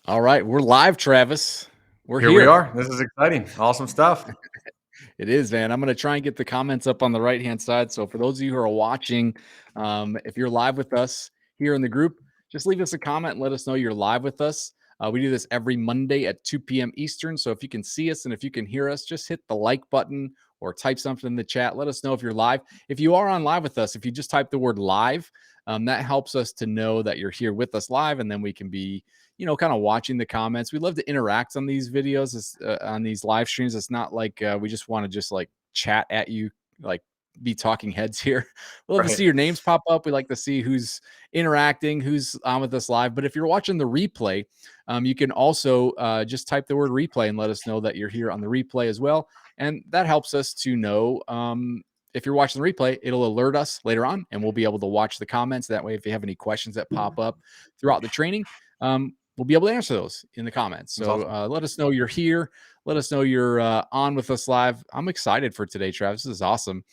All right, we're live, Travis. We're Here we here. are. This is exciting. Awesome stuff. It is, man. I'm going to try and get the comments up on the right-hand side. So for those of you who are watching, if you're live with us here in the group, just leave us a comment and let us know you're live with us. We do this every Monday at 2 p.m. Eastern. So if you can see us and if you can hear us, just hit the like button or type something in the chat. Let us know if you're live. If you are on live with us, if you just type the word live, that helps us to know that you're here with us live, and then we can be kind of watching the comments. We love to interact on these videos, on these live streams. It's not like we just want to just like chat at you, like be talking heads here. We love to see Right. your names pop up. We like to see who's interacting, who's on with us live. But if you're watching the replay, you can also just type the word replay and let us know that you're here on the replay as well. And that helps us to know if you're watching the replay, it'll alert us later on and we'll be able to watch the comments. That way, if you have any questions that pop up throughout the training, we'll be able to answer those in the comments. That's So awesome. let us know you're here. Let us know you're on with us live. I'm excited for today, Travis. This is awesome.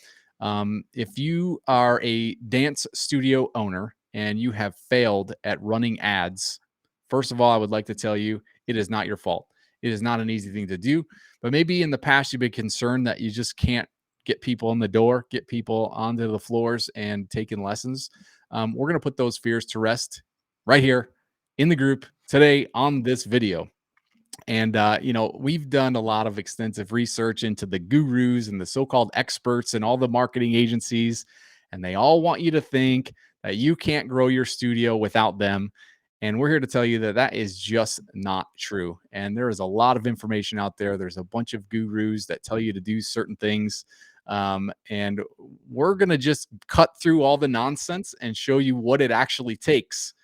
If you are a dance studio owner and you have failed at running ads, first of all, I would like to tell you it is not your fault. It is not an easy thing to do, but maybe in the past you've been concerned that you just can't get people in the door, get people onto the floors and taking lessons. We're going to put those fears to rest right here in the group today on this video. And, we've done a lot of extensive research into the gurus and the so called experts and all the marketing agencies. And they all want you to think that you can't grow your studio without them. And we're here to tell you that that is just not true. And there is a lot of information out there. There's a bunch of gurus that tell you to do certain things. And we're going to just cut through all the nonsense and show you what it actually takes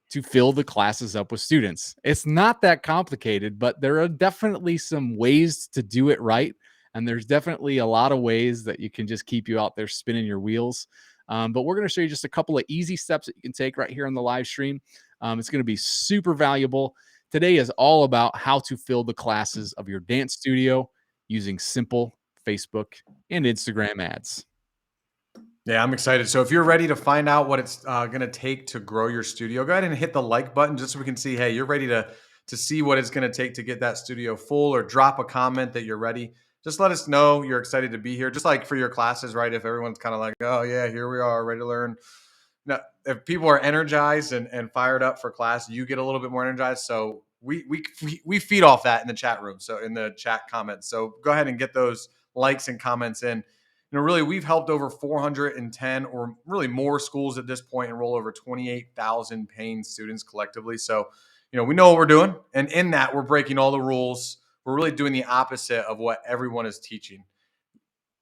to fill the classes up with students. It's not that complicated, but there are definitely some ways to do it right. And there's definitely a lot of ways that you can just keep you out there spinning your wheels. But we're going to show you just a couple of easy steps that you can take right here on the live stream. It's going to be super valuable. Today is all about how to fill the classes of your dance studio using simple Facebook and Instagram ads. Yeah, I'm excited. So if you're ready to find out what it's going to take to grow your studio, go ahead and hit the like button just so we can see, hey, you're ready to see what it's going to take to get that studio full, or drop a comment that you're ready. Just let us know you're excited to be here. Just like for your classes, right? If everyone's kind of like, oh yeah, here we are, ready to learn. Now, if people are energized and fired up for class, you get a little bit more energized. So we feed off that in the chat room. So in the chat comments. So go ahead and get those likes and comments in. Really, we've helped over 410 or really more schools at this point enroll over 28,000 paying students collectively. So, we know what we're doing. And in that, we're breaking all the rules. We're really doing the opposite of what everyone is teaching.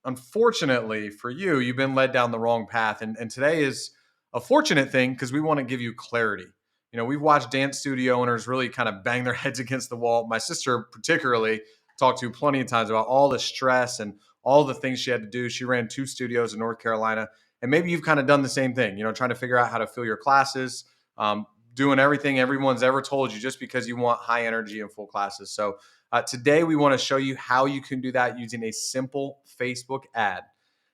Unfortunately for you, you've been led down the wrong path. And today is a fortunate thing because we want to give you clarity. We've watched dance studio owners really kind of bang their heads against the wall. My sister, particularly, talked to plenty of times about all the stress and all the things she had to do. She ran 2 studios in North Carolina. And maybe you've kind of done the same thing, trying to figure out how to fill your classes, doing everything everyone's ever told you just because you want high energy and full classes. So today, we want to show you how you can do that using a simple Facebook ad.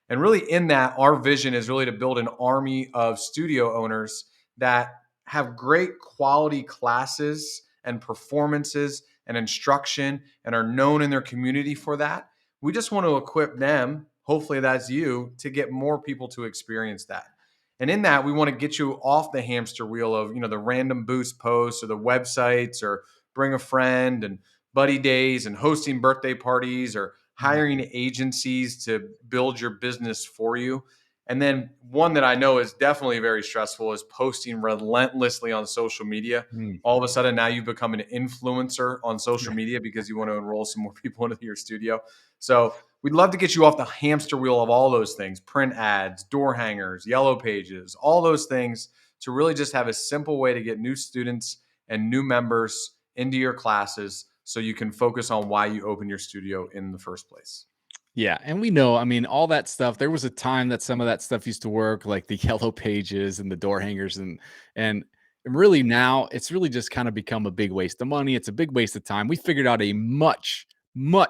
And really, in that, our vision is really to build an army of studio owners that have great quality classes and performances and instruction and are known in their community for that. We just want to equip them, hopefully that's you, to get more people to experience that. And in that, we want to get you off the hamster wheel of, the random boost posts or the websites or bring a friend and buddy days and hosting birthday parties or hiring agencies to build your business for you. And then one that I know is definitely very stressful is posting relentlessly on social media. Mm. All of a sudden now you've become an influencer on social media because you want to enroll some more people into your studio. So we'd love to get you off the hamster wheel of all those things: print ads, door hangers, yellow pages, all those things, to really just have a simple way to get new students and new members into your classes so you can focus on why you open your studio in the first place. Yeah, and we know, I mean, all that stuff, there was a time that some of that stuff used to work, like the yellow pages and the door hangers and really now it's really just kind of become a big waste of money. It's a big waste of time. We figured out a much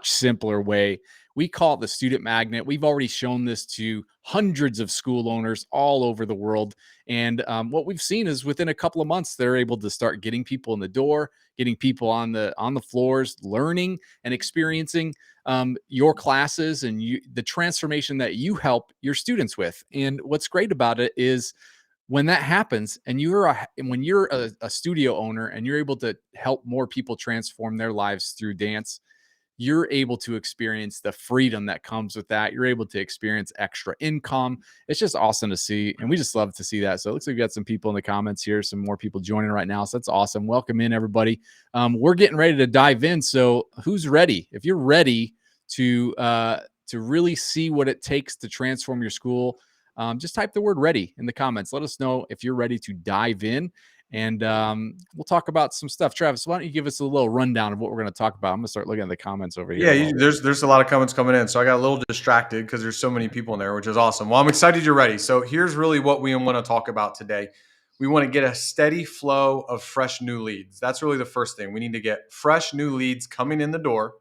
simpler way. We call it the student magnet. We've already shown this to hundreds of school owners all over the world. And what we've seen is within a couple of months, they're able to start getting people in the door, getting people on the floors, learning and experiencing your classes and the transformation that you help your students with. And what's great about it is when that happens and when you're a studio owner and you're able to help more people transform their lives through dance, you're able to experience the freedom that comes with that. You're able to experience extra income. It's just awesome to see. And we just love to see that. So it looks like we got some people in the comments here, some more people joining right now. So that's awesome. Welcome in, everybody. We're getting ready to dive in. So who's ready? If you're ready to really see what it takes to transform your school, just type the word ready in the comments. Let us know if you're ready to dive in. And we'll talk about some stuff. Travis, why don't you give us a little rundown of what we're going to talk about? I'm going to start looking at the comments over here Yeah, a little bit. there's a lot of comments coming in, so I got a little distracted because there's so many people in there, which is awesome. Well, I'm excited you're ready. So here's really what we want to talk about today. We want to get a steady flow of fresh new leads. That's really the first thing. We need to get fresh new leads coming in the door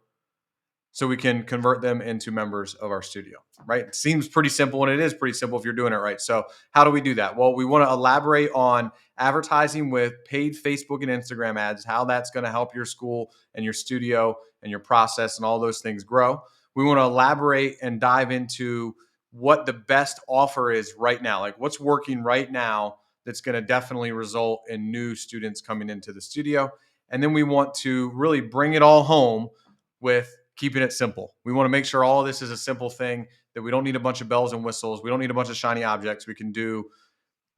so we can convert them into members of our studio, right? It seems pretty simple, and it is pretty simple if you're doing it right. So how do we do that? Well, we want to elaborate on advertising with paid Facebook and Instagram ads, how that's going to help your school and your studio and your process and all those things grow. We want to elaborate and dive into what the best offer is right now, like what's working right now that's going to definitely result in new students coming into the studio. And then we want to really bring it all home with keeping it simple. We want to make sure all of this is a simple thing, that we don't need a bunch of bells and whistles. We don't need a bunch of shiny objects. We can do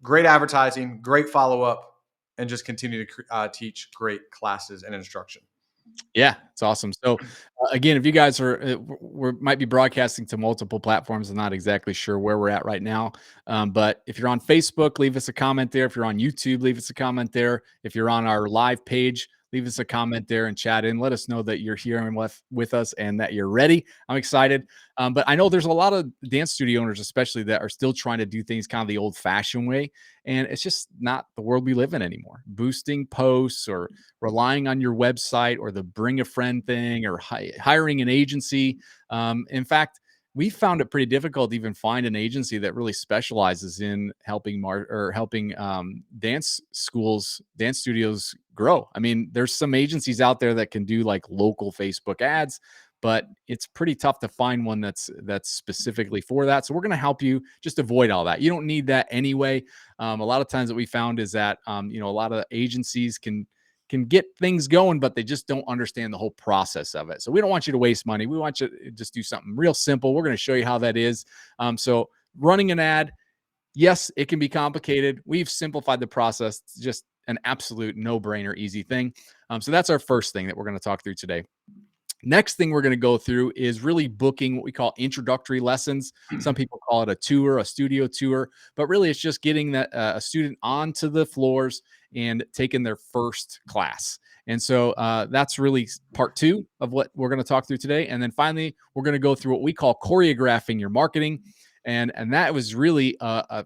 great advertising, great follow up, and just continue to teach great classes and instruction. Yeah, it's awesome. So, again, if you guys are, we might be broadcasting to multiple platforms. I'm not exactly sure where we're at right now. But if you're on Facebook, leave us a comment there. If you're on YouTube, leave us a comment there. If you're on our live page, leave us a comment there and chat in. Let us know that you're here and with us and that you're ready. I'm excited. But I know there's a lot of dance studio owners, especially, that are still trying to do things kind of the old fashioned way. And it's just not the world we live in anymore. Boosting posts or relying on your website or the bring a friend thing or hiring an agency. In fact, we found it pretty difficult to even find an agency that really specializes in helping dance schools, dance studios grow. I mean, there's some agencies out there that can do like local Facebook ads, but it's pretty tough to find one that's specifically for that. So we're going to help you just avoid all that. You don't need that anyway. A lot of times what we found is that a lot of agencies can get things going, but they just don't understand the whole process of it. So we don't want you to waste money. We want you to just do something real simple. We're going to show you how that is. So running an ad, yes, it can be complicated. We've simplified the process. It's just an absolute no-brainer, easy thing. So that's our first thing that we're going to talk through today. Next thing we're going to go through is really booking what we call introductory lessons. Some people call it a tour, a studio tour, but really it's just getting a student onto the floors and taking their first class. And so that's really part two of what we're going to talk through today. And then finally, we're going to go through what we call choreographing your marketing. And that was really a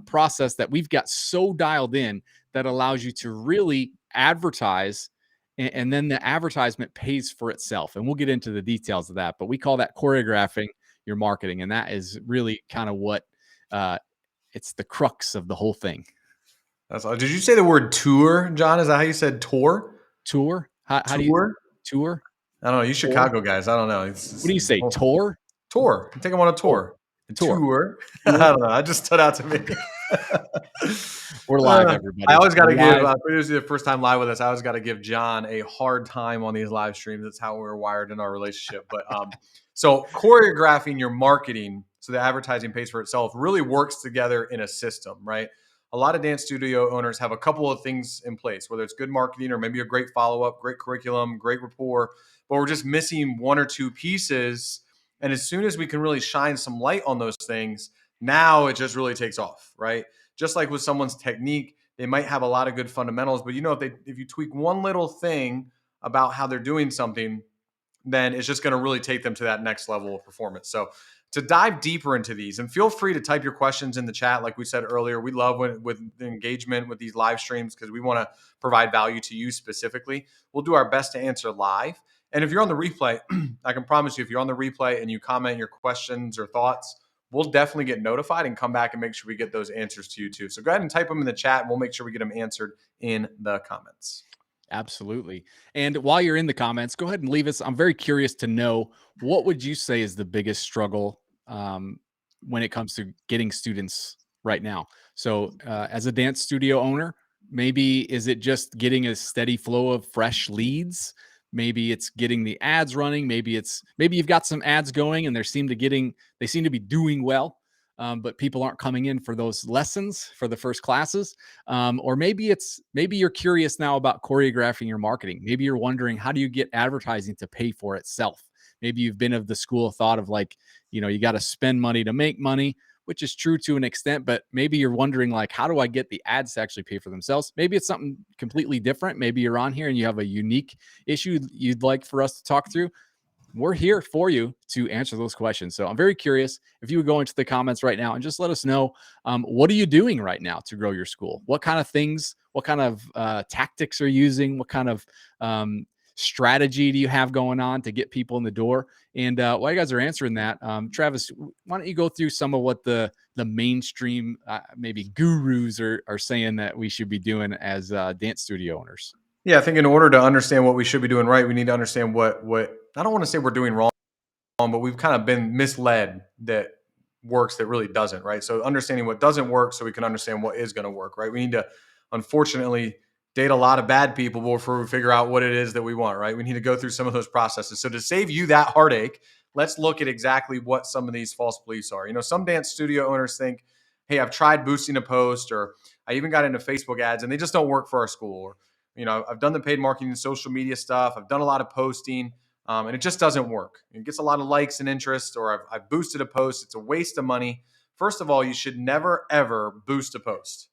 process that we've got so dialed in that allows you to really advertise, and then the advertisement pays for itself. And we'll get into the details of that, but we call that choreographing your marketing. And that is really kind of what uh, it's the crux of the whole thing. That's all. Did you say the word tour, John? Is that how you said tour? Tour? How do you Tour? tour? I don't know. You Tour? Chicago guys. I don't know. What do you say? Tour? Tour. Take them on a Tour. tour. A Tour. tour. I Tour. don't know. That just stood out to me. We're live, Uh, I everybody. always got We're to give, live. for those who are the first time live with us, I always got to give John a hard time on these live streams. That's how we're wired in our relationship. But so choreographing your marketing so the advertising pays for itself really works together in a system, right? A lot of dance studio owners have a couple of things in place, whether it's good marketing or maybe a great follow up, great curriculum, great rapport, but we're just missing one or two pieces. And as soon as we can really shine some light on those things, now it just really takes off, right? Just like with someone's technique, they might have a lot of good fundamentals, but if you tweak one little thing about how they're doing something, then it's just going to really take them to that next level of performance. So to dive deeper into these, and feel free to type your questions in the chat. Like we said earlier, we love with the engagement with these live streams because we want to provide value to you specifically. We'll do our best to answer live. And if you're on the replay, I can promise you, if you're on the replay and you comment your questions or thoughts, we'll definitely get notified and come back and make sure we get those answers to you too. So go ahead and type them in the chat and we'll make sure we get them answered in the comments. Absolutely. And while you're in the comments, go ahead and leave us. I'm very curious to know, what would you say is the biggest struggle when it comes to getting students right now? So, as a dance studio owner, maybe is it just getting a steady flow of fresh leads? Maybe it's getting the ads running. Maybe you've got some ads going and they seem to be doing well, but people aren't coming in for those lessons for the first classes. Or maybe you're curious now about choreographing your marketing. Maybe you're wondering, how do you get advertising to pay for itself? Maybe you've been of the school of thought of like, you got to spend money to make money, which is true to an extent, but maybe you're wondering like, how do I get the ads to actually pay for themselves? Maybe it's something completely different. Maybe you're on here and you have a unique issue you'd like for us to talk through. We're here for you to answer those questions. So I'm very curious if you would go into the comments right now and just let us know, what are you doing right now to grow your school? What kind of things, what kind of tactics are you using? What kind of strategy do you have going on to get people in the door? And while you guys are answering that, Travis, why don't you go through some of what the mainstream maybe gurus are saying that we should be doing as dance studio owners? Yeah, I think in order to understand what we should be doing right, we need to understand what I don't want to say we're doing wrong, but we've kind of been misled that works that really doesn't, right? So understanding what doesn't work so we can understand what is going to work, right? We need to, unfortunately, date a lot of bad people before we figure out what it is that we want, right? We need to go through some of those processes. So to save you that heartache, let's look at exactly what some of these false beliefs are. Some dance studio owners think, hey, I've tried boosting a post, or I even got into Facebook ads and they just don't work for our school. Or, I've done the paid marketing and social media stuff. I've done a lot of posting, and it just doesn't work. It gets a lot of likes and interest, or I've boosted a post. It's a waste of money. First of all, you should never, ever boost a post.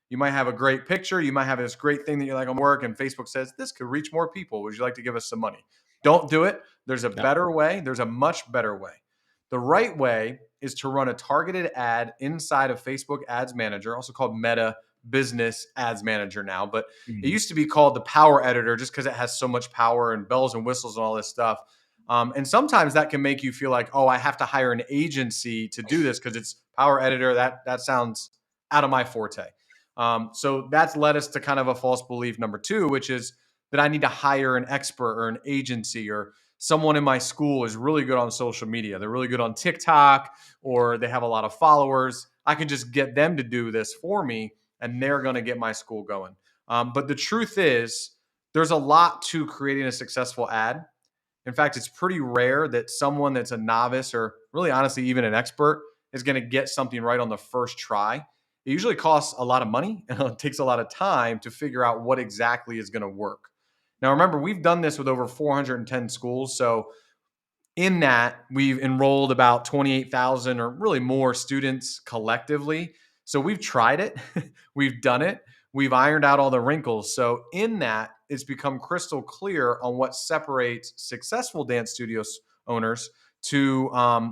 You might have a great picture. You might have this great thing that you like on work, and Facebook says, this could reach more people. Would you like to give us some money? Don't do it. There's a Yeah. better way. There's a much better way. The right way is to run a targeted ad inside of Facebook Ads Manager, also called Meta Business Ads Manager now. But it Mhm. used to be called the Power Editor just because it has so much power and bells and whistles and all this stuff. And sometimes that can make you feel like, oh, I have to hire an agency to do this because it's Power Editor. That sounds out of my forte. So that's led us to kind of a false belief number two, which is that I need to hire an expert or an agency, or someone in my school is really good on social media. They're really good on TikTok, or they have a lot of followers. I can just get them to do this for me and they're going to get my school going. But the truth is, there's a lot to creating a successful ad. In fact, it's pretty rare that someone that's a novice, or really honestly even an expert, is going to get something right on the first try. It usually costs a lot of money and it takes a lot of time to figure out what exactly is going to work. Now, remember, we've done this with over 410 schools. So in that, we've enrolled about 28,000 or really more students collectively. So we've tried it, we've done it, we've ironed out all the wrinkles. So in that, it's become crystal clear on what separates successful dance studios owners to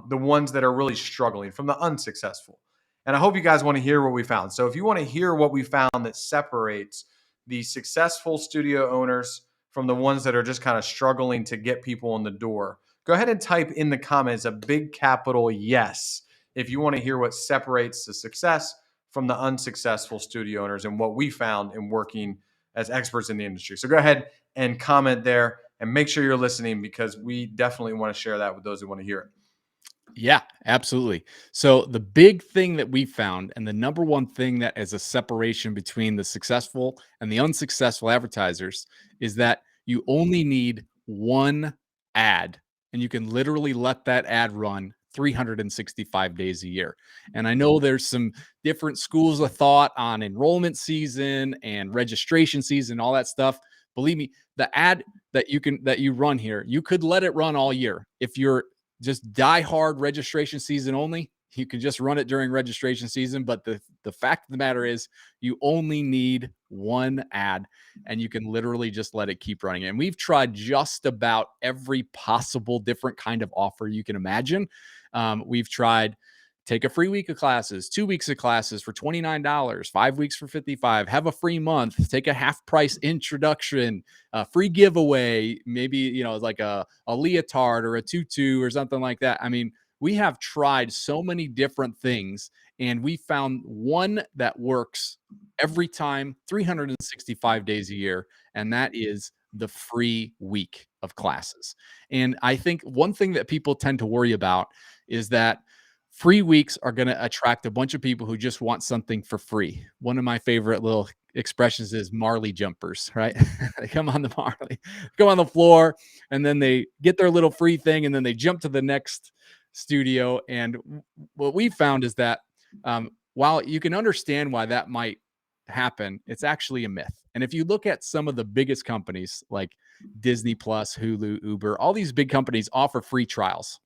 the ones that are really struggling from the unsuccessful. And I hope you guys want to hear what we found. So if you want to hear what we found that separates the successful studio owners from the ones that are just kind of struggling to get people in the door, go ahead and type in the comments a big capital yes if you want to hear what separates the success from the unsuccessful studio owners and what we found in working as experts in the industry. So go ahead and comment there and make sure you're listening, because we definitely want to share that with those who want to hear it. Yeah, absolutely. So the big thing that we found, and the number one thing that is a separation between the successful and the unsuccessful advertisers, is that you only need one ad, and you can literally let that ad run 365 days a year. And I know there's some different schools of thought on enrollment season and registration season, all that stuff. Believe me, the ad that you run here, you could let it run all year. If you're just die hard registration season only, you can just run it during registration season. But the fact of the matter is, you only need one ad, and you can literally just let it keep running. And we've tried just about every possible different kind of offer you can imagine. We've tried take a free week of classes, 2 weeks of classes for $29, 5 weeks for 55, have a free month, take a half price introduction, a free giveaway, maybe, like a leotard or a tutu or something like that. I mean, we have tried so many different things and we found one that works every time, 365 days a year. And that is the free week of classes. And I think one thing that people tend to worry about is that free weeks are going to attract a bunch of people who just want something for free. One of my favorite little expressions is Marley jumpers, right? They come on the Marley, go on the floor, and then they get their little free thing, and then they jump to the next studio. And what we found is that while you can understand why that might happen, it's actually a myth. And if you look at some of the biggest companies like Disney Plus, Hulu, Uber, all these big companies offer free trials.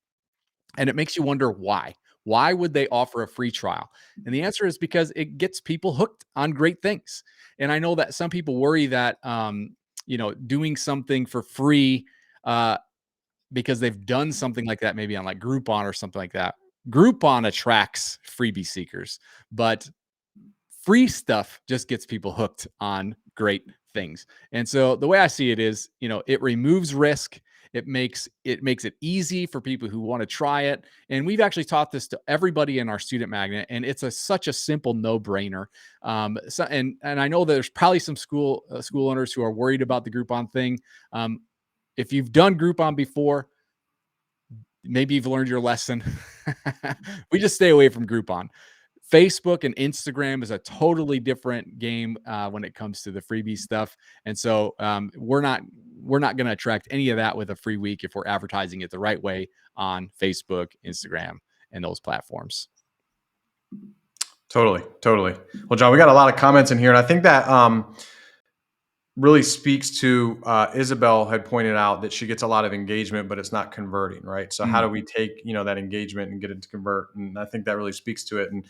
And it makes you wonder why. Why would they offer a free trial? And the answer is because it gets people hooked on great things. And I know that some people worry that doing something for free uh, because they've done something like that, maybe on like Groupon or something like that. Groupon attracts freebie seekers, but free stuff just gets people hooked on great things. And so the way I see it is, it removes risk. It makes it easy for people who want to try it. And we've actually taught this to everybody in our student magnet, and it's such a simple no brainer. And I know there's probably some school owners who are worried about the Groupon thing. If you've done Groupon before, maybe you've learned your lesson. We just stay away from Groupon. Facebook and Instagram is a totally different game when it comes to the freebie stuff, and so we're not going to attract any of that with a free week if we're advertising it the right way on Facebook, Instagram, and those platforms. Totally, totally. Well, John, we got a lot of comments in here, and I think that really speaks to Isabel had pointed out that she gets a lot of engagement, but it's not converting, right? So how do we take that engagement and get it to convert? And I think that really speaks to it. And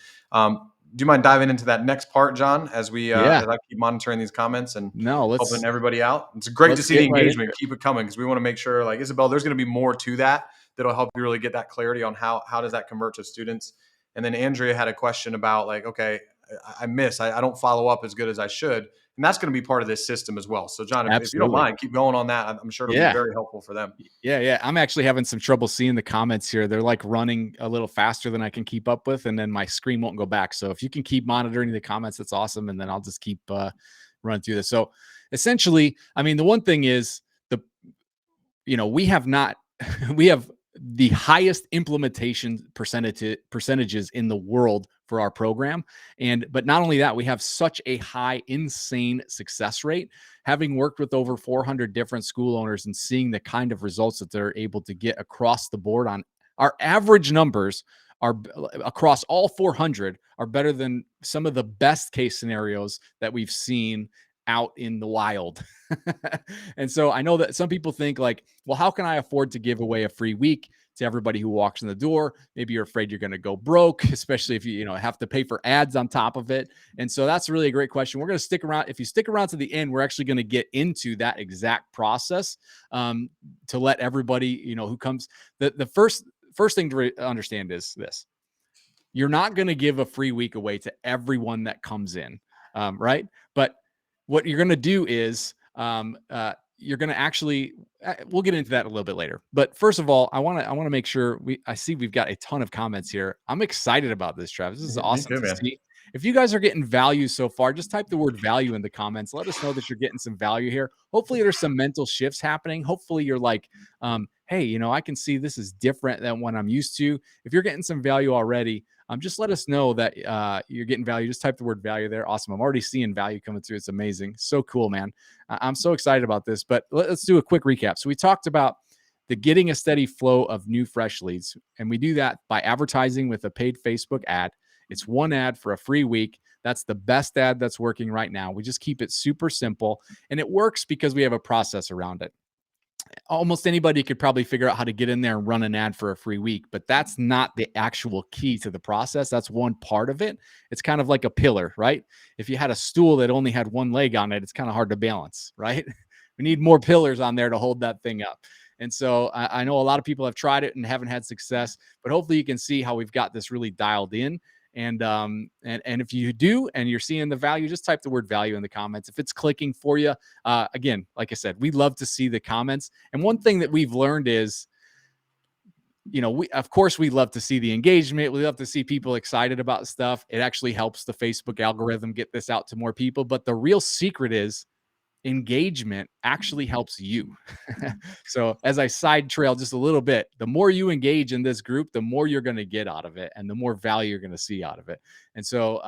do you mind diving into that next part, John, as Yeah, I keep monitoring these comments and no, helping let's everybody out? It's great to let's see the get right into engagement. it. Keep it coming because we want to make sure, like Isabel, there's going to be more to that that'll help you really get that clarity on how does that convert to students. And then Andrea had a question about like, okay, I don't follow up as good as I should. And that's going to be part of this system as well. So, John, if you don't Absolutely. mind, keep going on that. I'm sure it'll be Yeah. very helpful for them. Yeah, yeah. I'm actually having some trouble seeing the comments here. They're like running a little faster than I can keep up with, and then my screen won't go back. So if you can keep monitoring the comments, that's awesome. And then I'll just keep running through this. So essentially, I mean, the one thing is we have not we have the highest implementation percentages in the world for our program. But not only that, we have such a high, insane success rate. Having worked with over 400 different school owners and seeing the kind of results that they're able to get across the board on our average numbers are across all 400 are better than some of the best case scenarios that we've seen out in the wild. And so I know that some people think like, well, how can I afford to give away a free week to everybody who walks in the door? Maybe you're afraid you're going to go broke, especially if you have to pay for ads on top of it. And so that's really a great question. We're going to stick around. If you stick around to the end, we're actually going to get into that exact process to let everybody who comes. The first thing to understand is this: you're not going to give a free week away to everyone that comes in, right? But what you're going to do is you're going to actually we'll get into that a little bit later. But first of all, I want to make sure I see we've got a ton of comments here. I'm excited about this, Travis. This is Me awesome too, to man. see. If you guys are getting value so far, just type the word value in the comments. Let us know that you're getting some value here. Hopefully there's some mental shifts happening. Hopefully you're like, hey, I can see this is different than what I'm used to. If you're getting some value already, just let us know that you're getting value. Just type the word value there. Awesome. I'm already seeing value coming through. It's amazing. So cool, man. I'm so excited about this. But let's do a quick recap. So we talked about the getting a steady flow of new fresh leads. And we do that by advertising with a paid Facebook ad. It's one ad for a free week. That's the best ad that's working right now. We just keep it super simple. And it works because we have a process around it. Almost anybody could probably figure out how to get in there and run an ad for a free week, but that's not the actual key to the process. That's one part of it. It's kind of like a pillar, right? If you had a stool that only had one leg on it, it's kind of hard to balance, right? We need more pillars on there to hold that thing up. And so I know a lot of people have tried it and haven't had success, but hopefully you can see how we've got this really dialed in. And if you do and you're seeing the value, just type the word value in the comments. If it's clicking for you, again, like I said, we love to see the comments. And one thing that we've learned is, we of course we love to see the engagement. We love to see people excited about stuff. It actually helps the Facebook algorithm get this out to more people. But the real secret is engagement actually helps you. So as I side trail just a little bit, the more you engage in this group, the more you're going to get out of it and the more value you're going to see out of it. And so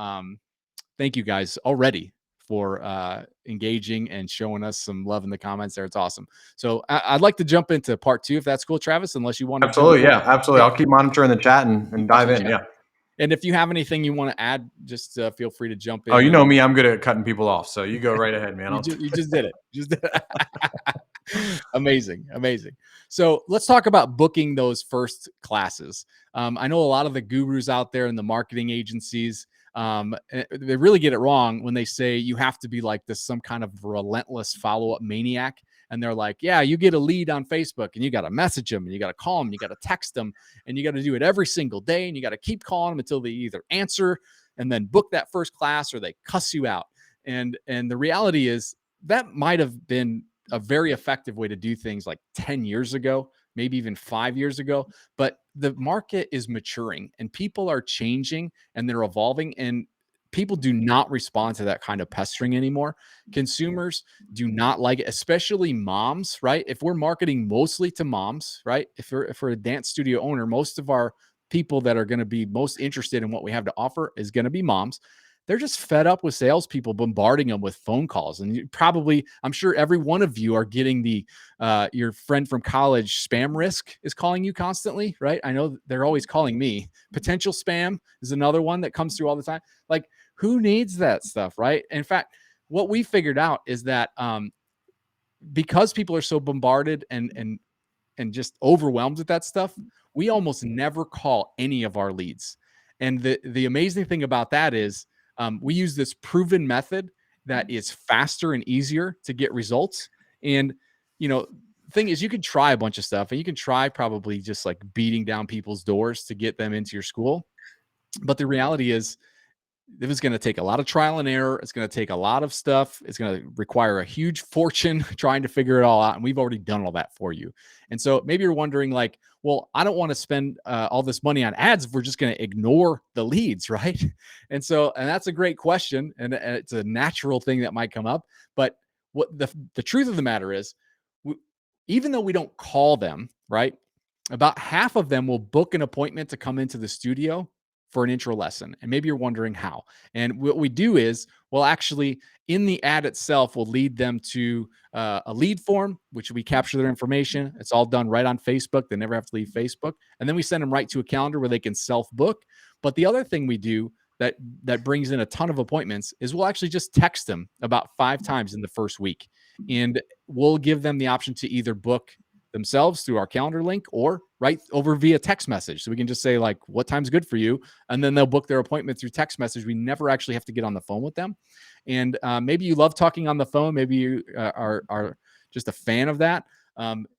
thank you guys already for engaging and showing us some love in the comments there. It's awesome. So I'd like to jump into part two, if that's cool, Travis, unless you want to jump Absolutely. in. Yeah, absolutely. Yeah, I'll keep monitoring the chat keep and dive watching the in. chat. Yeah. And if you have anything you want to add, just feel free to jump Oh, in. you know And me. I'm good at cutting people off. So you go right ahead, man. you just did it. Just did it. Amazing, amazing. So let's talk about booking those first classes. I know a lot of the gurus out there in the marketing agencies, they really get it wrong when they say you have to be like this, some kind of relentless follow-up maniac. And they're like, yeah, you get a lead on Facebook and you got to message them and you got to call them, you got to text them, and you got to do it every single day. And you got to keep calling them until they either answer and then book that first class or they cuss you out. And the reality is that might have been a very effective way to do things like 10 years ago, maybe even 5 years ago. But the market is maturing and people are changing and they're evolving. And people do not respond to that kind of pestering anymore. Consumers do not like it, especially moms, right? If we're marketing mostly to moms, right? If we're a dance studio owner, most of our people that are going to be most interested in what we have to offer is going to be moms. They're just fed up with salespeople bombarding them with phone calls. And you probably, I'm sure every one of you are getting the your friend from college spam risk is calling you constantly, right? I know they're always calling me. Potential spam is another one that comes through all the time. Like, who needs that stuff, right? In fact, what we figured out is that because people are so bombarded and just overwhelmed with that stuff, we almost never call any of our leads. And the amazing thing about that is we use this proven method that is faster and easier to get results. And you know, thing is, you can try a bunch of stuff, and you can try probably just like beating down people's doors to get them into your school. But the reality is, it was going to take a lot of trial and error. It's going to take a lot of stuff. It's going to require a huge fortune trying to figure it all out. And we've already done all that for you. And so maybe you're wondering, like, well, I don't want to spend all this money on ads if we're just going to ignore the leads, right? And that's a great question. And it's a natural thing that might come up. But what the truth of the matter is, we, even though we don't call them, right? About half of them will book an appointment to come into the studio for an intro lesson. And maybe you're wondering how. And what we do is, well, actually, in the ad itself, we'll lead them to a lead form, which we capture their information. It's all done right on Facebook. They never have to leave Facebook. And then we send them right to a calendar where they can self book. But the other thing we do that brings in a ton of appointments is we'll actually just text them about 5 times in the first week. And we'll give them the option to either book themselves through our calendar link or right over via text message. So we can just say, like, what time's good for you? And then they'll book their appointment through text message. We never actually have to get on the phone with them. And maybe you love talking on the phone. Maybe you are just a fan of that.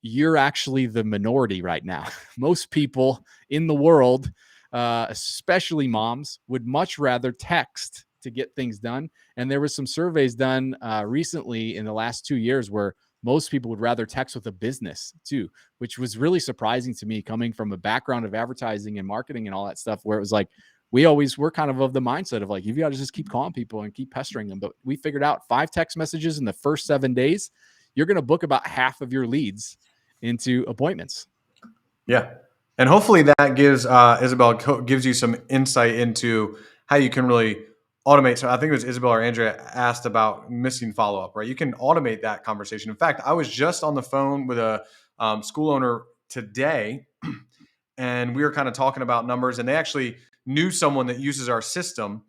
You're actually the minority right now. Most people in the world, especially moms, would much rather text to get things done. And there was some surveys done recently in the last 2 years where most people would rather text with a business too, which was really surprising to me coming from a background of advertising and marketing and all that stuff, where it was like, we're kind of the mindset of like, you've got to just keep calling people and keep pestering them. But we figured out 5 text messages in the first 7 days, you're going to book about half of your leads into appointments. Yeah. And hopefully that gives Isabel gives you some insight into how you can really automate. So I think it was Isabel or Andrea asked about missing follow up, right? You can automate that conversation. In fact, I was just on the phone with a school owner today, and we were kind of talking about numbers, and they actually knew someone that uses our system.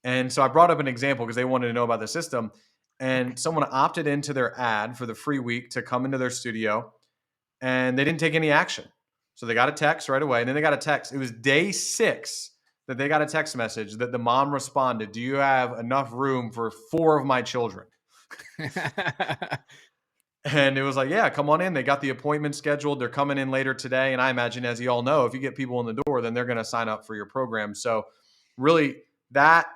And so I brought up an example because they wanted to know about the system. And someone opted into their ad for the free week to come into their studio, and they didn't take any action. So they got a text right away. And then they got a text. It was day 6 that they got a text message that the mom responded, "Do you have enough room for 4 of my children?" And it was like, yeah, come on in. They got the appointment scheduled. They're coming in later today. And I imagine, as you all know, if you get people in the door, then they're going to sign up for your program. So, really, that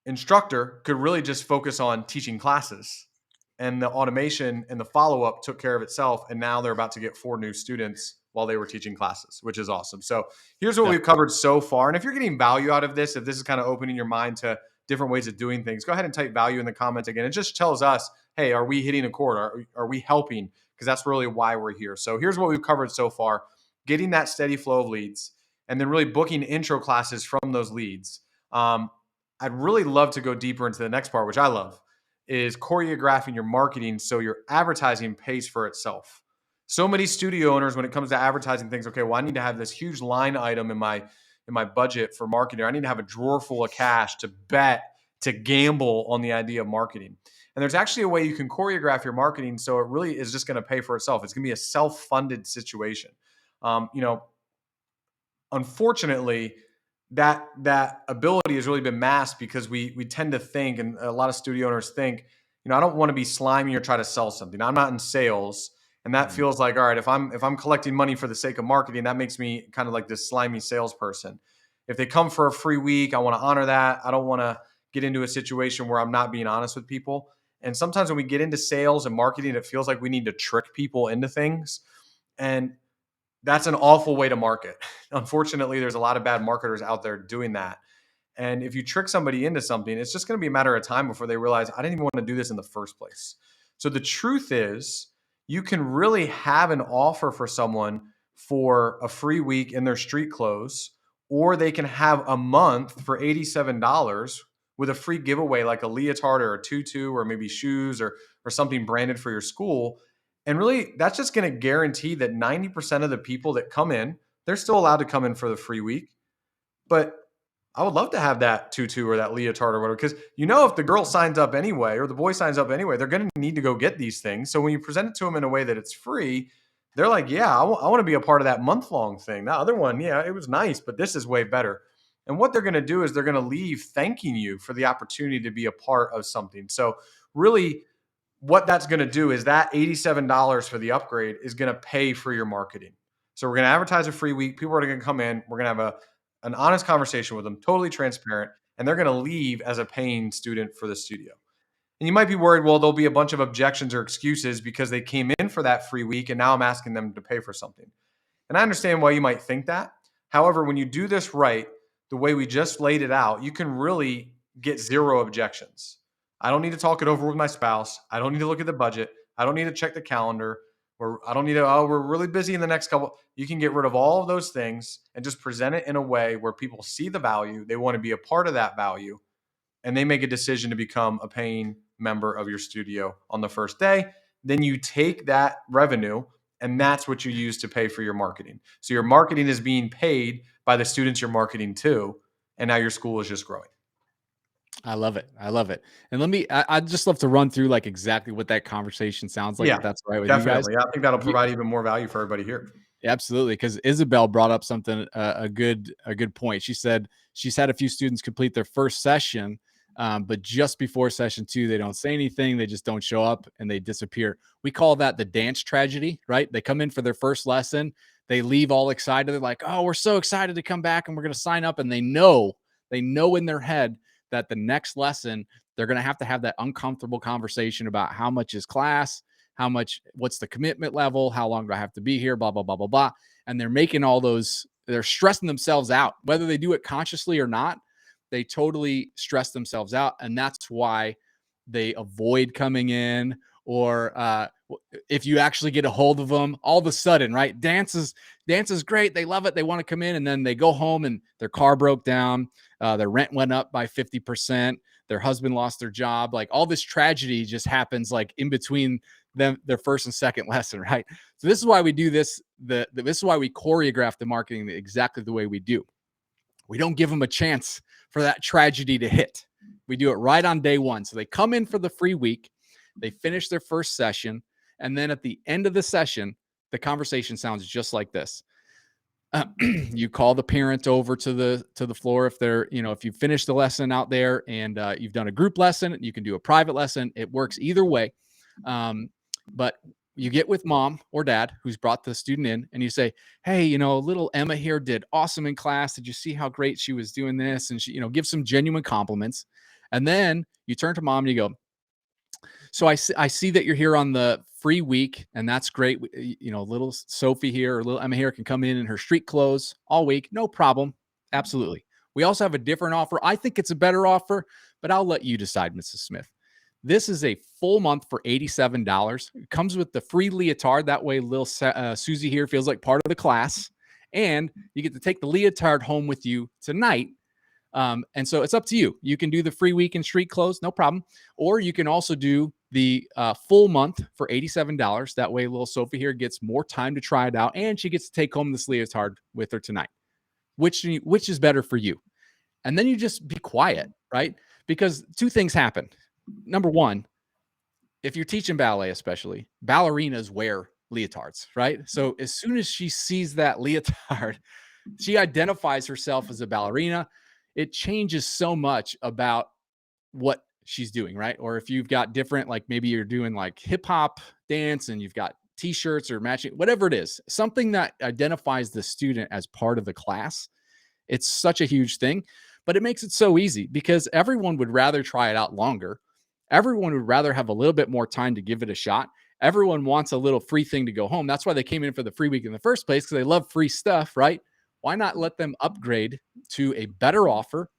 instructor could really just focus on teaching classes, and the automation and the follow-up took care of itself, and now they're about to get 4 new students while they were teaching classes, which is awesome. So here's what Yeah. we've covered so far, and if you're getting value out of this, if this is kind of opening your mind to different ways of doing things, go ahead and type value in the comments again. It just tells us, hey, are we hitting a chord? Are we helping? Because that's really why we're here. So here's what we've covered so far: getting that steady flow of leads, and then really booking intro classes from those leads. um, I'd really love to go deeper into the next part, which I love, is choreographing your marketing so your advertising pays for itself. So many studio owners, when it comes to advertising things, okay, well, I need to have this huge line item in my budget for marketing. I need to have a drawer full of cash to bet, to gamble on the idea of marketing. And there's actually a way you can choreograph your marketing so it really is just going to pay for itself. It's going to be a self-funded situation. You know, unfortunately, that ability has really been masked because we tend to think, and a lot of studio owners think, I don't want to be slimy or try to sell something. I'm not in sales, and that Mhm. feels like, all right, if I'm collecting money for the sake of marketing, that makes me kind of like this slimy salesperson. If they come for a free week, I want to honor that. I don't want to get into a situation where I'm not being honest with people. And sometimes when we get into sales and marketing, it feels like we need to trick people into things. And that's an awful way to market. Unfortunately, there's a lot of bad marketers out there doing that. And if you trick somebody into something, it's just going to be a matter of time before they realize, I didn't even want to do this in the first place. So the truth is, you can really have an offer for someone for a free week in their street clothes, or they can have a month for $87 with a free giveaway like a leotard or a tutu or maybe shoes or something branded for your school. And really, that's just going to guarantee that 90% of the people that come in, they're still allowed to come in for the free week. But I would love to have that tutu or that leotard or whatever, because if the girl signs up anyway or the boy signs up anyway, they're going to need to go get these things. So when you present it to them in a way that it's free, they're like, yeah, I want to be a part of that month long thing. That other one, yeah, it was nice, but this is way better. And what they're going to do is they're going to leave thanking you for the opportunity to be a part of something. So really, what that's going to do is that $87 for the upgrade is going to pay for your marketing. So we're going to advertise a free week. People are going to come in. We're going to have an honest conversation with them, totally transparent, and they're going to leave as a paying student for the studio. And you might be worried, well, there'll be a bunch of objections or excuses because they came in for that free week and now I'm asking them to pay for something. And I understand why you might think that. However, when you do this right, the way we just laid it out, you can really get zero objections. I don't need to talk it over with my spouse. I don't need to look at the budget. I don't need to check the calendar. Or I don't need to, oh, we're really busy in the next couple. You can get rid of all of those things and just present it in a way where people see the value. They want to be a part of that value, and they make a decision to become a paying member of your studio on the first day. Then you take that revenue and that's what you use to pay for your marketing. So your marketing is being paid by the students you're marketing to, and now your school is just growing. I love it. I love it. And I'd just love to run through like exactly what that conversation sounds like, Yeah, if that's all right with you guys. definitely. I think that'll You, provide even more value for everybody here. Absolutely, because Isabel brought up something a good point. She said she's had a few students complete their first session, but just before session two, they don't say anything. They just don't show up and they disappear. We call that the dance tragedy, right? They come in for their first lesson, they leave all excited. They're like, "Oh, we're so excited to come back and we're going to sign up," and they know in their head that the next lesson they're going to have that uncomfortable conversation about how much is class, what's the commitment level, how long do I have to be here, blah, blah, blah, blah, blah. And they're making all those, they're stressing themselves out, whether they do it consciously or not. They totally stress themselves out. And that's why they avoid coming in. Or if you actually get a hold of them, all of a sudden, right? Dance is great. They love it. They want to come in, and then they go home and their car broke down. Their rent went up by 50%. Their husband lost their job. Like all this tragedy just happens like in between their first and second lesson, right? So this is why we do this. This is why we choreograph the marketing exactly the way we do. We don't give them a chance for that tragedy to hit. We do it right on day one. So they come in for the free week, they finish their first session, and then at the end of the session, the conversation sounds just like this. You call the parent over to the floor if they're, if you finish the lesson out there and you've done a group lesson, you can do a private lesson. It works either way. Um, But you get with mom or dad who's brought the student in and you say, hey, little Emma here did awesome in class. Did you see how great she was doing this? And she, give some genuine compliments. And then you turn to mom and you go, so I see that you're here on the free week, and that's great. Little Sophie here or little Emma here can come in her street clothes all week. No problem. Absolutely. We also have a different offer. I think it's a better offer, but I'll let you decide, Mrs. Smith. This is a full month for $87. It comes with the free leotard. That way, little Susie here feels like part of the class. And you get to take the leotard home with you tonight. And so it's up to you. You can do the free week in street clothes, no problem. Or you can also do the full month for $87. That way, little Sophie here gets more time to try it out, and she gets to take home this leotard with her tonight. Which is better for you? And then you just be quiet, right? Because two things happen. Number one, if you're teaching ballet, especially, ballerinas wear leotards, right? So as soon as she sees that leotard, she identifies herself as a ballerina. It changes so much about what she's doing, right? Or if you've got different, like maybe you're doing like hip hop dance and you've got t-shirts or matching, whatever it is, something that identifies the student as part of the class. It's such a huge thing, but it makes it so easy because everyone would rather try it out longer. Everyone would rather have a little bit more time to give it a shot. Everyone wants a little free thing to go home. That's why they came in for the free week in the first place, because they love free stuff, right? Why not let them upgrade to a better offer?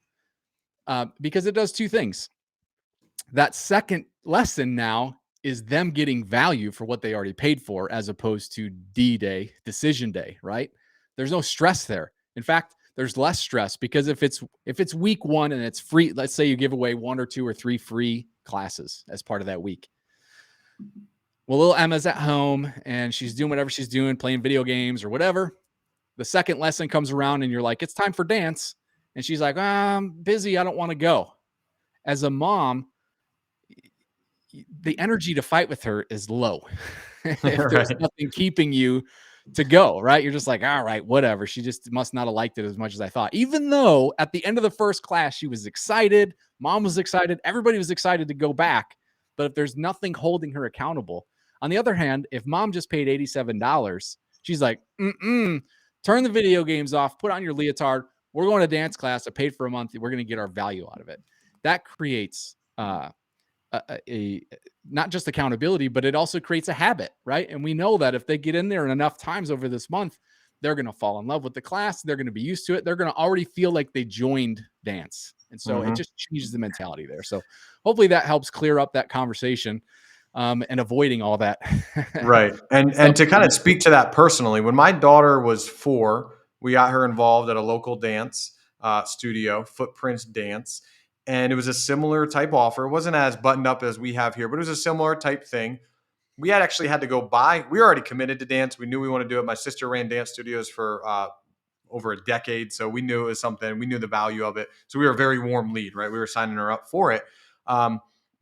Because it does two things. That second lesson now is them getting value for what they already paid for, as opposed to D-Day, decision day, right? There's no stress there. In fact, there's less stress because if it's week one and it's free, let's say you give away 1 or 2 or 3 free classes as part of that week. Well, little Emma's at home and she's doing whatever she's doing, playing video games or whatever. The second lesson comes around and you're like, it's time for dance. And she's like, I'm busy. I don't want to go. As a mom, the energy to fight with her is low. If there's Right. nothing keeping you to go, right? You're just like, all right, whatever. She just must not have liked it as much as I thought. Even though at the end of the first class, she was excited, mom was excited, everybody was excited to go back. But if there's nothing holding her accountable, on the other hand, if mom just paid $87, she's like, turn the video games off, put on your leotard. We're going to dance class. I paid for a month. We're going to get our value out of it. That creates a not just accountability, but it also creates a habit, right? And we know that if they get in there enough times over this month, they're going to fall in love with the class. They're going to be used to it. They're going to already feel like they joined dance. And so it Mm-hmm. just changes the mentality there. So hopefully that helps clear up that conversation, and avoiding all that Right. And stuff. to kind of speak to that personally, when my daughter was 4, we got her involved at a local dance studio, Footprints Dance, and it was a similar type offer. It wasn't as buttoned up as we have here, but it was a similar type thing. We had actually had to go buy. We were already committed to dance. We knew we wanted to do it. My sister ran dance studios for over a decade, so we knew it was something. We knew the value of it, so we were a very warm lead, right? We were signing her up for it.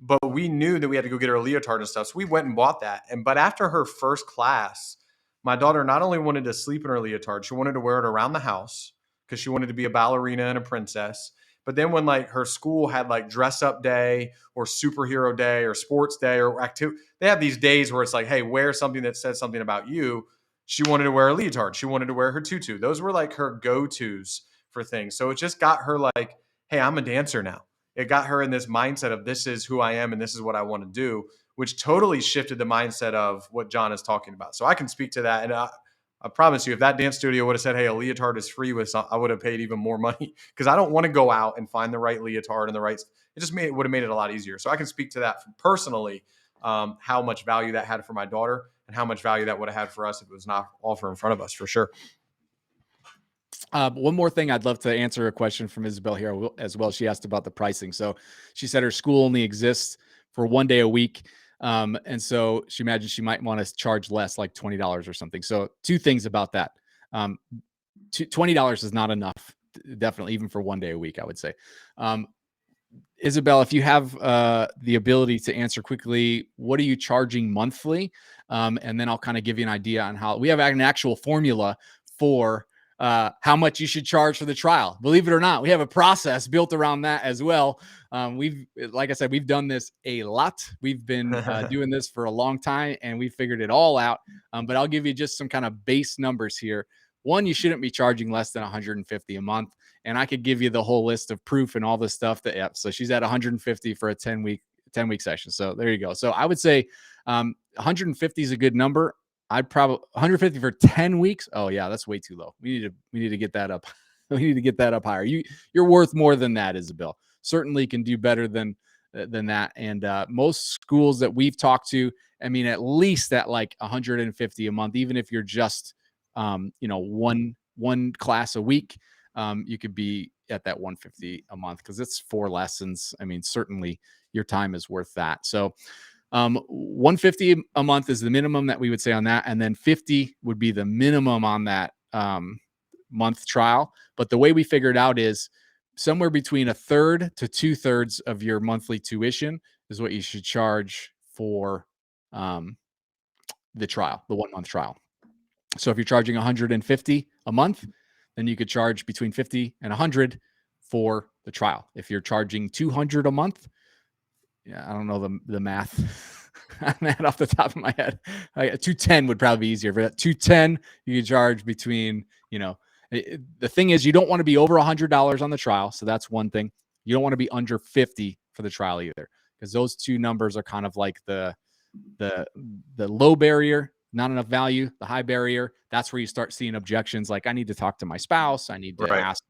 But we knew that we had to go get her a leotard and stuff. So we went and bought that. But after her first class, my daughter not only wanted to sleep in her leotard, she wanted to wear it around the house because she wanted to be a ballerina and a princess. But then when like her school had like dress up day or superhero day or sports day or activity, they have these days where it's like, hey, wear something that says something about you. She wanted to wear a leotard. She wanted to wear her tutu. Those were like her go-tos for things. So it just got her like, hey, I'm a dancer now. It got her in this mindset of this is who I am and this is what I want to do, which totally shifted the mindset of what John is talking about. So I can speak to that. And I promise you, if that dance studio would have said, hey, a leotard is free with some, I would have paid even more money because I don't want to go out and find the right leotard and the right, it just would have made it a lot easier. So I can speak to that personally, how much value that had for my daughter and how much value that would have had for us if it was not offer in front of us for sure. One more thing, I'd love to answer a question from Isabel here as well. She asked about the pricing. So she said her school only exists for 1 day a week. And so she imagines she might want to charge less, like $20 or something. So two things about that. $20 is not enough, definitely, even for 1 day a week, I would say. Isabel, if you have the ability to answer quickly, what are you charging monthly? And then I'll kind of give you an idea on how we have an actual formula for how much you should charge for the trial. Believe it or not, we have a process built around that as well. Like I said, we've done this a lot. We've been doing this for a long time, and we figured it all out. But I'll give you just some kind of base numbers here. One, you shouldn't be charging less than 150 a month. And I could give you the whole list of proof and all this stuff that, yeah. So she's at 150 for a 10-week session. So there you go. So I would say 150 is a good number. I'd probably 150 for 10 weeks. Oh yeah, that's way too low. We need to get that up. We need to get that up higher. You're worth more than that, Isabel. Certainly can do better than that. And most schools that we've talked to, I mean, at least at like 150 a month, even if you're just one class a week, you could be at that 150 a month because it's 4 lessons. I mean, certainly your time is worth that. So 150 a month is the minimum that we would say on that, and then 50 would be the minimum on that month trial. But the way we figured out is somewhere between a third to 2/3 of your monthly tuition is what you should charge for um, the trial, the 1 month trial. So if you're charging 150 a month, then you could charge between 50 and 100 for the trial. If you're charging 200 a month, yeah, I don't know the math on that off the top of my head. 210 would probably be easier. For that 210, you could charge between, the thing is you don't want to be over $100 on the trial. So that's one thing. You don't want to be under 50 for the trial either, because those two numbers are kind of like the low barrier, not enough value, the high barrier. That's where you start seeing objections like, I need to talk to my spouse. I need to Right. ask.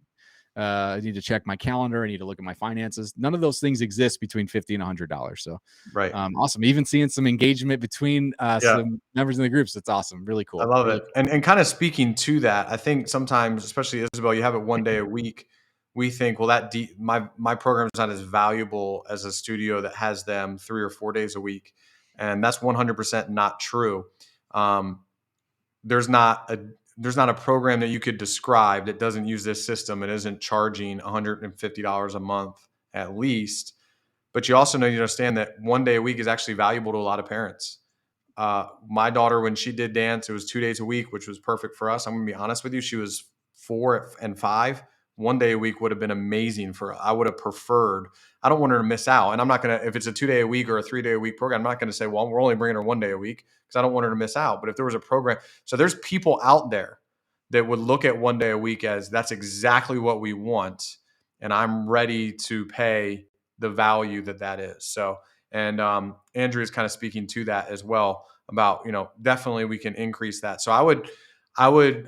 I need to check my calendar. I need to look at my finances. None of those things exist between $50 and $100. So Right. awesome. Even seeing some engagement between Yeah. some members in the groups. It's awesome. Really I cool. love Really it. And kind of speaking to that, I think sometimes, especially Isabel, you have it one day a week. We think, well, my program is not as valuable as a studio that has them 3 or 4 days a week, and that's 100% not true. Um, there's not a program that you could describe that doesn't use this system and isn't charging $150 a month at least. But you also need to understand that one day a week is actually valuable to a lot of parents. My daughter, when she did dance, it was 2 days a week, which was perfect for us. I'm gonna be honest with you. She was 4 and 5. One day a week would have been amazing for her. I would have preferred. I don't want her to miss out. And I'm not gonna, if it's a 2 day a week or a 3 day a week program, I'm not gonna say, well, we're only bringing her one day a week because I don't want her to miss out. But if there was a program, so there's people out there that would look at one day a week as that's exactly what we want, and I'm ready to pay the value that is. So, and Andrew is kind of speaking to that as well about, definitely we can increase that. So I would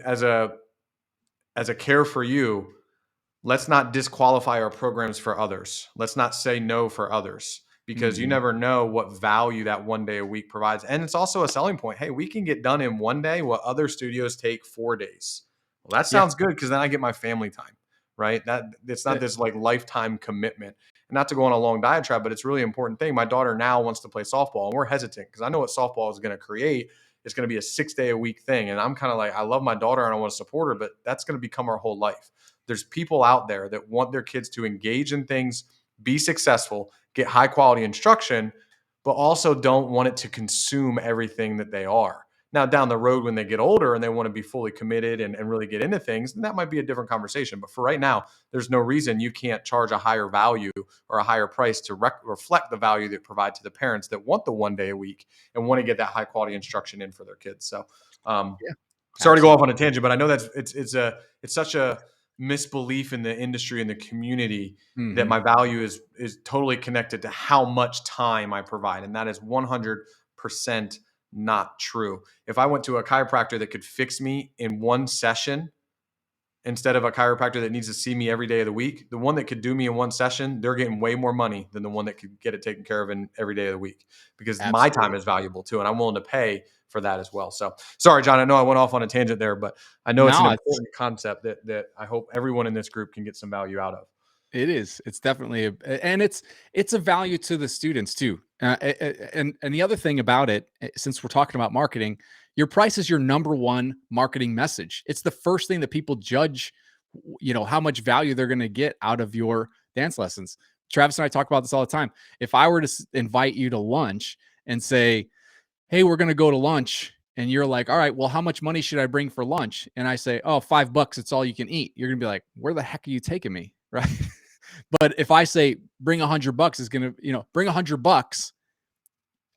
as a care for you, let's not disqualify our programs for others. Let's not say no for others, because you Mhm. never know what value that one day a week provides. And it's also a selling point. Hey, we can get done in one day what other studios take 4 days. Well, that Yeah. sounds good because then I get my family time, right? That it's not Uh, this like lifetime commitment. And not to go on a long diatribe, but it's a really important thing. My daughter now wants to play softball, and we're hesitant because I know what softball is going to create. It's going to be a 6 day a week thing. And I'm kind of like, I love my daughter and I want to support her, but that's going to become our whole life. There's people out there that want their kids to engage in things, be successful, get high quality instruction, but also don't want it to consume everything that they are. Now, down the road, when they get older and they want to be fully committed and really get into things, then that might be a different conversation. But for right now, there's no reason you can't charge a higher value or a higher price to reflect the value that provide to the parents that want the one day a week and want to get that high quality instruction in for their kids. So, yeah. sorry to go off Absolutely. on a tangent, but I know that's it's such a misbelief in the industry and the community that Mhm. my value is totally connected to how much time I provide, and that is 100% not true. If I went to a chiropractor that could fix me in one session instead of a chiropractor that needs to see me every day of the week, the one that could do me in one session, they're getting way more money than the one that could get it taken care of in every day of the week, because my time Absolutely. is valuable too. And I'm willing to pay for that as well. So sorry, John, I know I went off on a tangent there, but I know it's an No, it's important concept that I hope everyone in this group can get some value out of. It is. It's definitely and it's a value to the students too. And the other thing about it, since we're talking about marketing, your price is your number one marketing message. It's the first thing that people judge, how much value they're going to get out of your dance lessons. Travis and I talk about this all the time. If I were to invite you to lunch and say, hey, we're going to go to lunch and you're like, all right, well, how much money should I bring for lunch? And I say, oh, $5, it's all you can eat. You're gonna be like, where the heck are you taking me? Right. But if I say bring $100 is gonna, bring $100,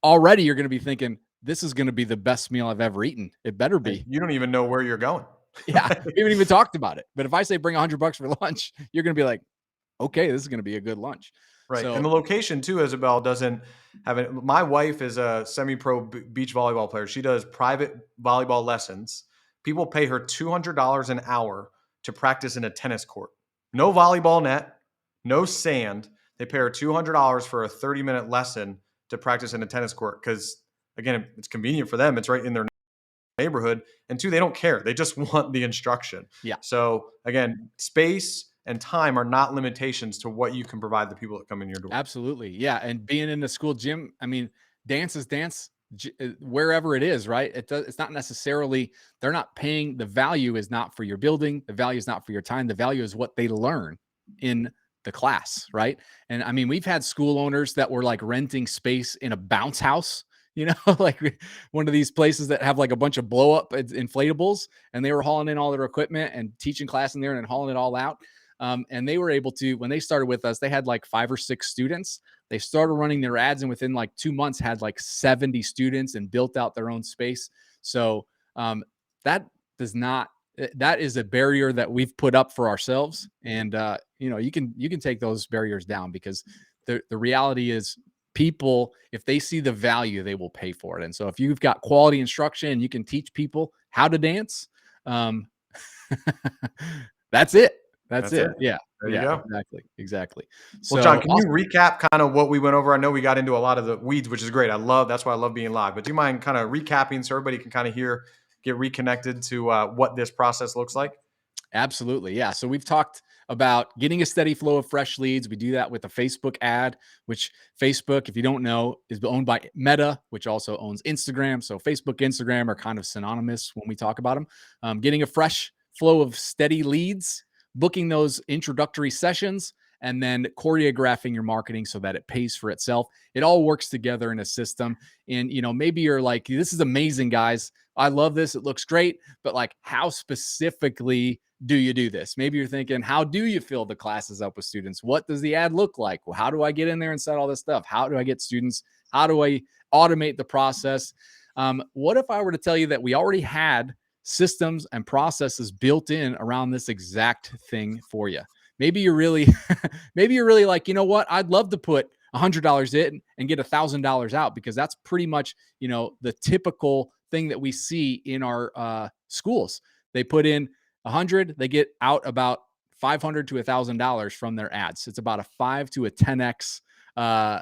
already you're gonna be thinking, this is gonna be the best meal I've ever eaten. It better Right. be. You don't even know where you're going. Yeah. We haven't even talked about it. But if I say bring $100 for lunch, you're gonna be like, okay, this is gonna be a good lunch. Right, and So the location too, Isabel, doesn't have it. My wife is a semi-pro beach volleyball player. She does private volleyball lessons. People pay her $200 an hour to practice in a tennis court. No volleyball net, no sand. They pay her $200 for a 30-minute lesson to practice in a tennis court because, again, it's convenient for them. It's right in their neighborhood, and two, they don't care. They just want the instruction. yeah. So again, space and time are not limitations to what you can provide the people that come in your door. Absolutely. Yeah. And being in the school gym, I mean, dance is dance wherever it is, right? It's not necessarily, they're not paying, the value is not for your building. The value is not for your time. The value is what they learn in the class, right? And I mean, we've had school owners that were like renting space in a bounce house, like one of these places that have like a bunch of blow up inflatables, and they were hauling in all their equipment and teaching class in there and hauling it all out. And they were able to, when they started with us, they had like 5 or 6 students. They started running their ads, and within like 2 months had like 70 students and built out their own space. So that does not, that is a barrier that we've put up for ourselves. And you can take those barriers down, because the reality is, people, if they see the value, they will pay for it. And so if you've got quality instruction and you can teach people how to dance, um, that's it. That's That's it. it. Yeah. There you Yeah, go. exactly. Exactly. Well, John, So can you awesome. recap kind of what we went over? I know we got into a lot of the weeds, which is great. That's why I love being live. But do you mind kind of recapping so everybody can kind of get reconnected to what this process looks like? Absolutely. Yeah. So we've talked about getting a steady flow of fresh leads. We do that with a Facebook ad, which Facebook, if you don't know, is owned by Meta, which also owns Instagram. So Facebook, Instagram are kind of synonymous when we talk about them. Getting a fresh flow of steady leads, booking those introductory sessions, and then choreographing your marketing so that it pays for itself. It all works together in a system. And, maybe you're like, this is amazing, guys. I love this. It looks great. But like, how specifically do you do this? Maybe you're thinking, how do you fill the classes up with students? What does the ad look like? Well, how do I get in there and set all this stuff? How do I get students? How do I automate the process? What if I were to tell you that we already had systems and processes built in around this exact thing for you? Maybe you're really, maybe you're really like, you know what? I'd love to put $100 in and get $1,000 out, because that's pretty much, the typical thing that we see in our schools. They put in 100, they get out about 500 to $1,000 from their ads. It's about a 5 to a 10x uh,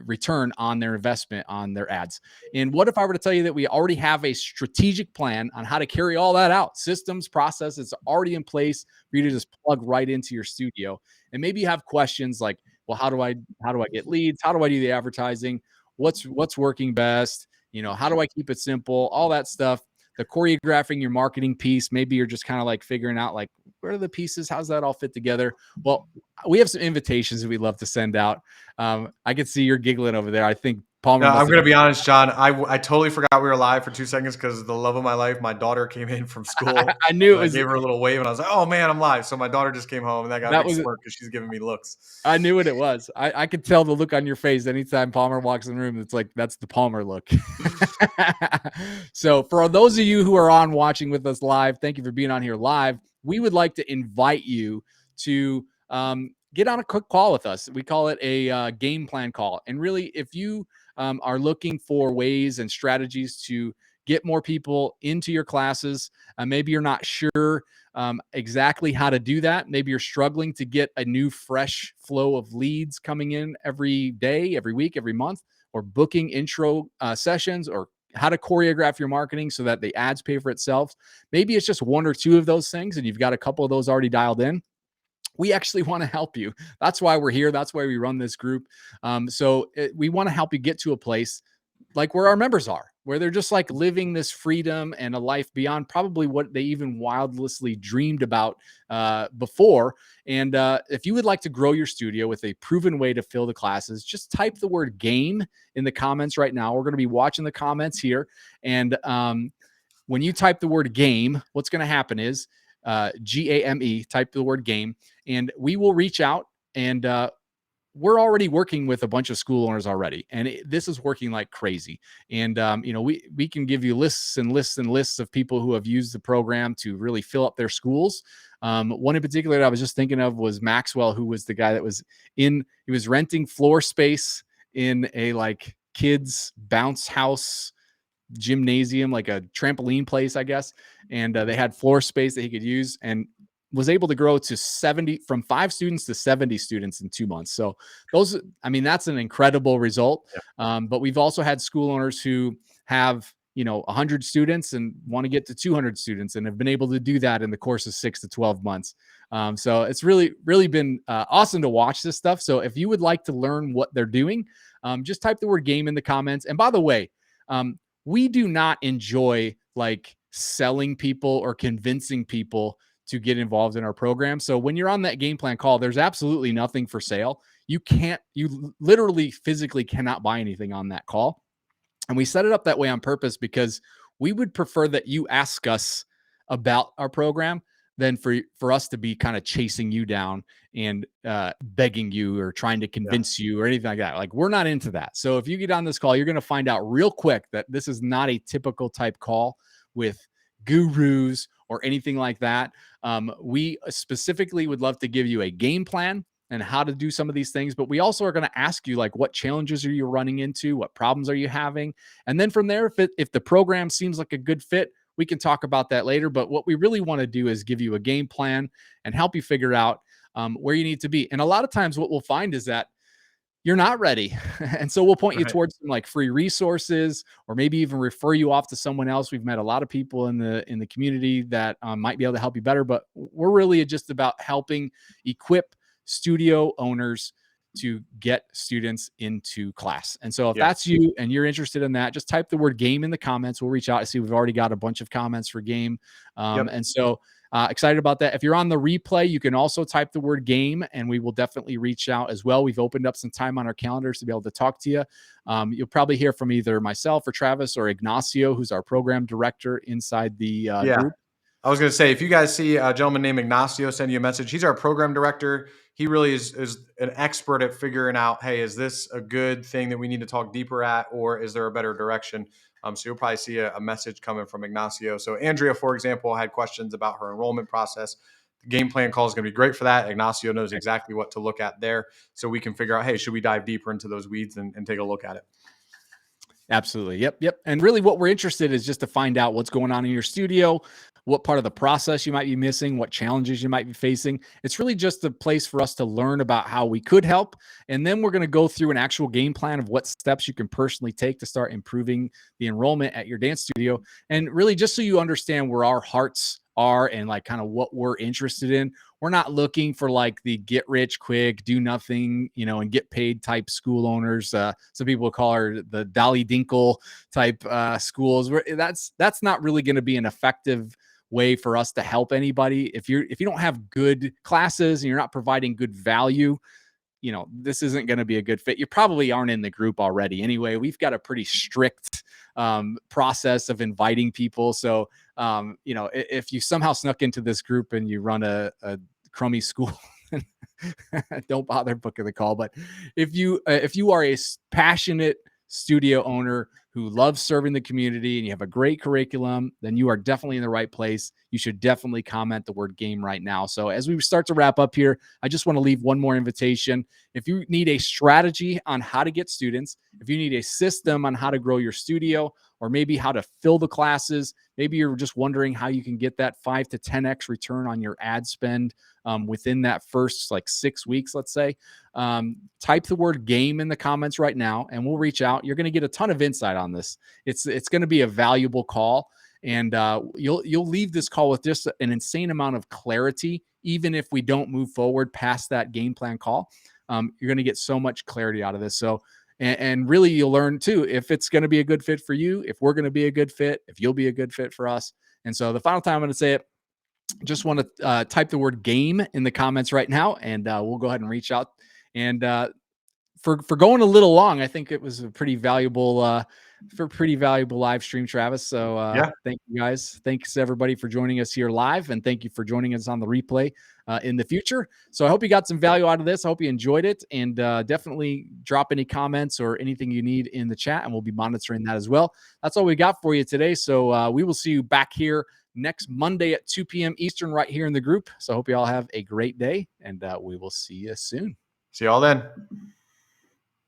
return on their investment on their ads. And what if I were to tell you that we already have a strategic plan on how to carry all that out? Systems, processes already in place for you to just plug right into your studio. And maybe you have questions like, well, how do I get leads? How do I do the advertising? What's working best? How do I keep it simple? All that stuff. The choreographing your marketing piece. Maybe you're just kind of like figuring out like, where are the pieces? How's that all fit together? Well, we have some invitations that we'd love to send out. I can see you're giggling over there. I think Palmer No, I'm must going have. to be honest, John. I totally forgot we were live for 2 seconds because the love of my life, my daughter came in from school, I knew it and I was. gave her a little wave, and I was like, "Oh man, I'm live!" So my daughter just came home, and that got a That big was. smirk because she's giving me looks. I knew what it was. I could tell the look on your face anytime Palmer walks in the room. It's like, that's the Palmer look. So for those of you who are on watching with us live, thank you for being on here live. We would like to invite you to get on a quick call with us. We call it a game plan call. And really, if you are looking for ways and strategies to get more people into your classes, maybe you're not sure exactly how to do that. Maybe you're struggling to get a new, fresh flow of leads coming in every day, every week, every month, or booking intro sessions, or how to choreograph your marketing so that the ads pay for itself. Maybe it's just one or two of those things, and you've got a couple of those already dialed in. We actually want to help you. That's why we're here. That's why we run this group. We want to help you get to a place like where our members are. where they're just like living this freedom and a life beyond probably what they even wildlessly dreamed about before. And if you would like to grow your studio with a proven way to fill the classes, just type the word game in the comments right now. We're going to be watching the comments here. And when you type the word game, what's going to happen is GAME, type the word game, and we will reach out and we're already working with a bunch of school owners already, and this is working like crazy. And we can give you lists and lists and lists of people who have used the program to really fill up their schools. One in particular that I was just thinking of was Maxwell, who was the guy that was he was renting floor space in a like kids bounce house gymnasium, like a trampoline place, I guess. And they had floor space that he could use, and was able to grow to 70 from 5 students to 70 students in 2 months. So those, I mean, that's an incredible result. Yeah. But we've also had school owners who have, 100 students and want to get to 200 students and have been able to do that in the course of 6 to 12 months. So it's really, really been awesome to watch this stuff. So if you would like to learn what they're doing, just type the word game in the comments. And by the way, we do not enjoy like selling people or convincing people to get involved in our program. So when you're on that game plan call, there's absolutely nothing for sale. You literally physically cannot buy anything on that call. And we set it up that way on purpose because we would prefer that you ask us about our program than for us to be kind of chasing you down and begging you or trying to Yeah. convince you or anything like that. Like, we're not into that. So if you get on this call, you're going to find out real quick that this is not a typical type call with gurus or anything like that. We specifically would love to give you a game plan and how to do some of these things, but we also are going to ask you, like, what challenges are you running into, what problems are you having, and then from there, if the program seems like a good fit, we can talk about that later. But what we really want to do is give you a game plan and help you figure out where you need to be. And a lot of times what we'll find is that you're not ready. And so we'll point you Right. towards some like free resources, or maybe even refer you off to someone else. We've met a lot of people in the community that might be able to help you better, but we're really just about helping equip studio owners to get students into class. And so if Yeah. that's you and you're interested in that, just type the word game in the comments. We'll reach out. I see we've already got a bunch of comments for game. Yep. And so excited about that. If you're on the replay, you can also type the word game and we will definitely reach out as well. We've opened up some time on our calendars to be able to talk to you. You'll probably hear from either myself or Travis or Ignacio, who's our program director inside the Yeah. group. I was going to say, if you guys see a gentleman named Ignacio send you a message, he's our program director. He really is an expert at figuring out, hey, is this a good thing that we need to talk deeper at, or is there a better direction? So you'll probably see a message coming from Ignacio. So Andrea, for example, had questions about her enrollment process. The game plan call is going to be great for that. Ignacio knows exactly what to look at there, so we can figure out, hey, should we dive deeper into those weeds and take a look at it? Absolutely. Yep. Yep. And really what we're interested in is just to find out what's going on in your studio, what part of the process you might be missing, what challenges you might be facing. It's really just a place for us to learn about how we could help. And then we're going to go through an actual game plan of what steps you can personally take to start improving the enrollment at your dance studio. And really just so you understand where our hearts are and like kind of what we're interested in. We're not looking for like the get rich quick, do nothing, and get paid type school owners. Some people call her the Dolly Dinkle type schools. That's not really going to be an effective way for us to help anybody. If you don't have good classes and you're not providing good value, this isn't going to be a good fit. You probably aren't in the group already. Anyway, we've got a pretty strict process of inviting people. So, if you somehow snuck into this group and you run a crummy school, don't bother booking the call. But if you are a passionate studio owner who loves serving the community and you have a great curriculum, then you are definitely in the right place. You should definitely comment the word game right now. So as we start to wrap up here, I just want to leave one more invitation. If you need a strategy on how to get students, if you need a system on how to grow your studio, or maybe how to fill the classes, maybe you're just wondering how you can get that 5 to 10x return on your ad spend within that first like 6 weeks, let's say, type the word game in the comments right now and we'll reach out. You're going to get a ton of insight on this. It's going to be a valuable call, and you'll leave this call with just an insane amount of clarity. Even if we don't move forward past that game plan call, you're going to get so much clarity out of this. So And really you'll learn too if it's going to be a good fit for you, if we're going to be a good fit, if you'll be a good fit for us. And so the final time I'm going to say it, just want to type the word game in the comments right now, and we'll go ahead and reach out. And for going a little long, I think it was a pretty valuable live stream, Travis. So Yeah. thank you guys. Thanks everybody for joining us here live, and thank you for joining us on the replay in the future. So I hope you got some value out of this. I hope you enjoyed it, and definitely drop any comments or anything you need in the chat, and we'll be monitoring that as well. That's all we got for you today. So we will see you back here next Monday at 2 p.m. Eastern right here in the group. So I hope you all have a great day, and we will see you soon. See y'all then.